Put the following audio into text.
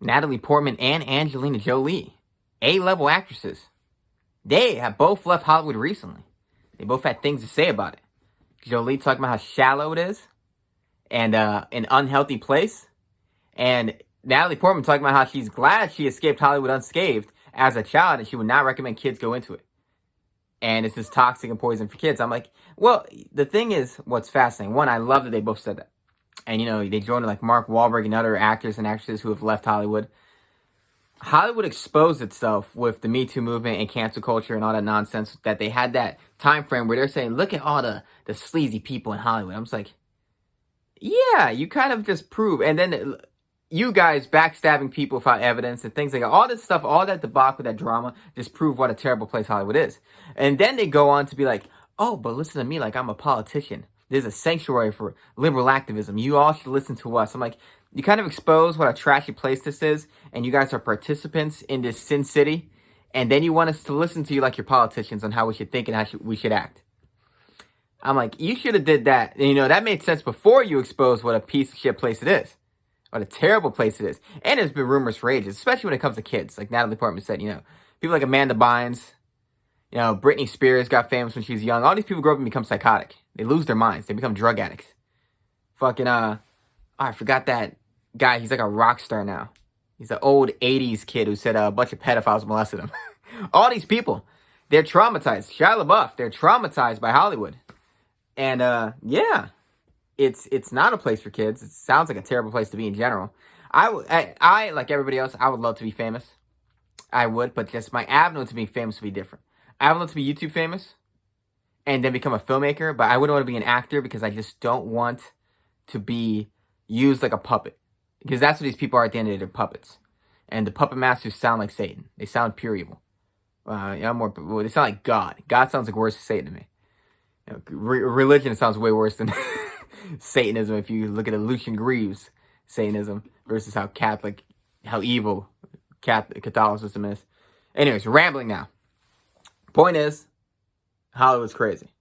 Natalie PortMan and Angelina Jolie, A-level actresses. They have both left Hollywood recently. They both had things to say about it. Jolie talking about how shallow it is and an unhealthy place. And Natalie Portman talking about how she's glad she escaped Hollywood unscathed as a child and she would not recommend kids go into it. And it's just toxic and poison for kids. I'm like, well, the thing is, what's fascinating. One, I love that they both said that. And, they joined like Mark Wahlberg and other actors and actresses who have left Hollywood. Hollywood exposed itself with the Me Too movement and cancel culture and all that nonsense that they had that time frame where they're saying, look at all the sleazy people in Hollywood. I'm just like, yeah, you kind of just prove. And then you guys backstabbing people without evidence and things like that. All this stuff, all that debacle, that drama, just prove what a terrible place Hollywood is. And then they go on to be like, oh, but listen to me like I'm a politician. There's a sanctuary for liberal activism. You all should listen to us. I'm like, you kind of expose what a trashy place this is, and you guys are participants in this sin city, and then you want us to listen to you like you're politicians on how we should think and how we should act. I'm like, you should have did that. And, that made sense before you exposed what a piece of shit place it is. What a terrible place it is. And there's been rumors for ages, especially when it comes to kids. Like Natalie Portman said, people like Amanda Bynes, Britney Spears got famous when she was young. All these people grow up and become psychotic. They lose their minds. They become drug addicts. Fucking, I forgot that guy. He's like a rock star now. He's an old 80s kid who said a bunch of pedophiles molested him. All these people, they're traumatized. Shia LaBeouf, they're traumatized by Hollywood. And, yeah, it's not a place for kids. It sounds like a terrible place to be in general. I like everybody else, I would love to be famous. I would, but just my avenue to being famous would be different. I would love to be YouTube famous and then become a filmmaker, but I wouldn't want to be an actor because I just don't want to be used like a puppet. Because that's what these people are at the end of the day, they're puppets. And the puppet masters sound like Satan. They sound pure evil. They sound like God. God sounds like worse than Satan to me. Religion sounds way worse than Satanism if you look at Lucian Greaves' Satanism versus how evil Catholicism is. Anyways, rambling now. Point is, Hollywood's crazy.